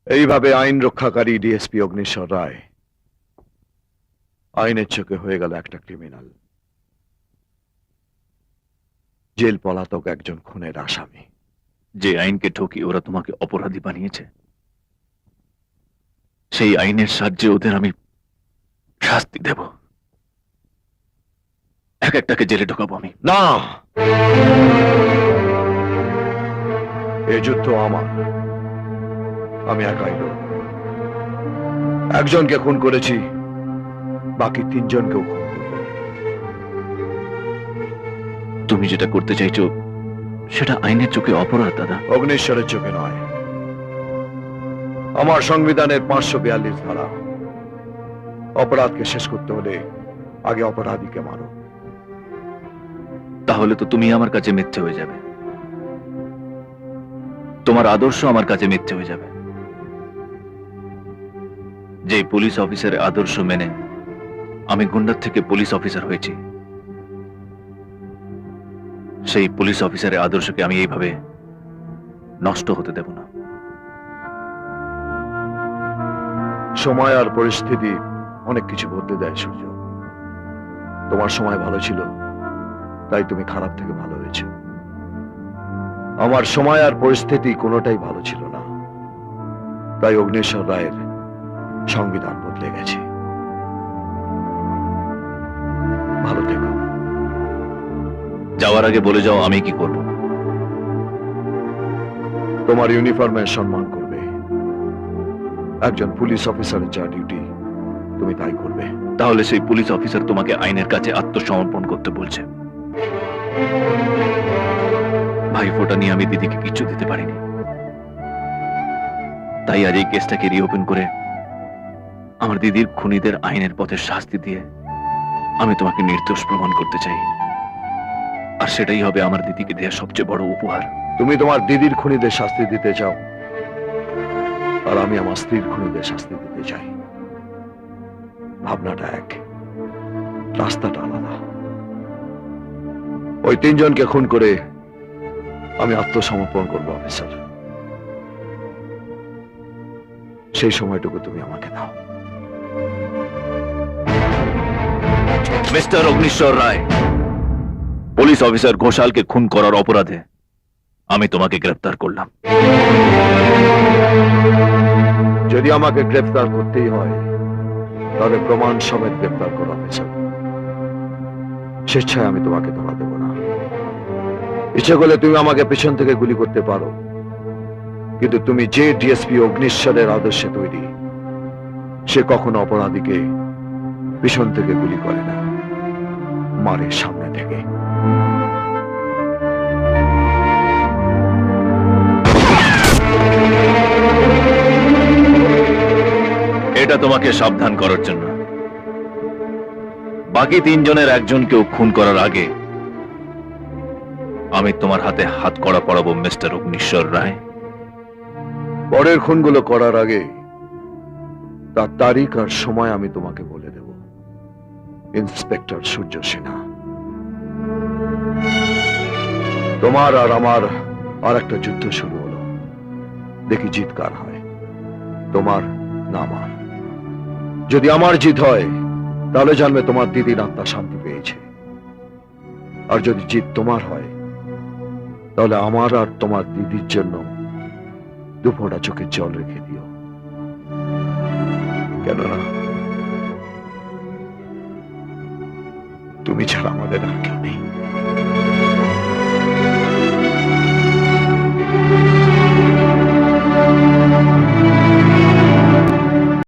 এইভাবে আইন রক্ষাকারী ডিএসপি অগ্নিশ্বর রায় আইনের চোখে হয়ে গেল একটা ক্রিমিনাল, জেল পলাতক একজন খুনের আসামি। যে আইনকে ঠকিয়ে ওরা তোমাকে অপরাধী বানিয়েছে, সেই আইনের সাহায্যে ওদের আমি শাস্তি দেব। এক একটাকে জেলে ঢোকাবো আমি। না, এ যুদ্ধ আমার, আমি একাই লড়ব। একজনকে খুন করেছি, বাকি তিনজনকেও খুন করব। তুমি যেটা করতে চাইছো সেটা আইনের চোখে অপরাধ দাদা। অগ্নিশ্বরের চোখে নয়, আমার সংবিধানের 542 ধারা। অপরাধকে শেষ করতে হলে আগে অপরাধীকে মারো। তাহলে তো তুমি আমার কাছে মিথ্যে হয়ে যাবে, তোমার আদর্শ আমার কাছে মিথ্যে হয়ে যাবে। যে পুলিশ অফিসারের আদর্শ মেনে আমি গুন্ডার থেকে পুলিশ অফিসার হয়েছি, সেই পুলিশ অফিসারের আদর্শকে আমি এইভাবে নষ্ট হতে দেব না। সময় আর পরিস্থিতি অনেক কিছু বদলে দেয় সূর্য। তোমার সময় ভালো ছিল, তাই তুমি খারাপ থেকে ভালো হয়েছ। আমার সময় আর পরিস্থিতি কোনোটাই ভালো ছিল না, তাই অগ্নিশ্বর রায়ের সংবিধান বদলে গেছে। ভালো থেকো। যাওয়ার আগে বলে যাও আমি কি করব। তোমার ইউনিফর্মের সম্মান করবে। একজন পুলিশ অফিসারের যা ডিউটি তুমি তাই করবে। তাহলে সেই পুলিশ অফিসার তোমাকে আইনের কাছে আত্মসমর্পণ করতে বলছে। ভাইফোঁটা নিয়ে আমি দিদিকে কিচ্ছু দিতে পারিনি, তাই আজ এই কেসটাকে রিওপেন করে আমার দিদির খুনিদের আইনের পথে শাস্তি দিয়ে আমি তোমাকে নির্দোষ প্রমাণ করতে চাই। আর সেটাই হবে আমার দিদিকে দেওয়া সবচেয়ে বড় উপহার। তুমি তোমার দিদির খুনিদের শাস্তি দিতে চাও, আর আমি আমার স্ত্রীর খুনিদের শাস্তি দিতে চাই। ভাবনাটা এক, রাস্তাটা আলাদা। ওই তিনজনকে খুন করে আমি আত্মসমর্পণ করবো অফিসার। সেই সময়টুকু তুমি আমাকে দাও। মিস্টার অগ্নিশ্বর রায়, পুলিশ অফিসার ঘোষালকে খুন করার অপরাধে আমি তোমাকে গ্রেফতার করলাম। যদি আমাকে গ্রেফতার করতেই হয়, তাহলে প্রমাণ সমেত গ্রেফতার করো অফিসার। স্বেচ্ছায় আমি তোমাকে ধরা দেব না। ইচ্ছে করলে তুমি আমাকে পেছন থেকে গুলি করতে পারো, কিন্তু তুমি যে ডিএসপি অগ্নিশ্বরের আদর্শে তৈরি, সে কখনো অপরাধীকে পিছন থেকে গুলি করে না, মারে সামনে থেকে। এটা তোমাকে সাবধান করার জন্য। বাকি তিনজনের একজনকেও খুন করার আগে আমি তোমার হাতে হাত কড়া পড়াবো মিস্টার অগ্নিশ্বর রায়। পরের খুনগুলো করার আগে তার তারিখ আর সময় আমি তোমাকে বলে দেব। ইন্সপেক্টর সূর্য সিনহা। তোমার আর আমার আর একটা যুদ্ধ শুরু হলো। দেখি জিত কার হয়, তোমার না আমার। যদি আমার জিত হয়, তাহলে জানবে তোমার দিদির আত্মা শান্তি পেয়েছে। আর যদি জিত তোমার হয়, তাহলে আমার আর তোমার দিদির জন্য দুফোঁটা চোখের জল রেখে দিও। কেননা তুমি ছাড়া আমাদের আর কেউ নেই।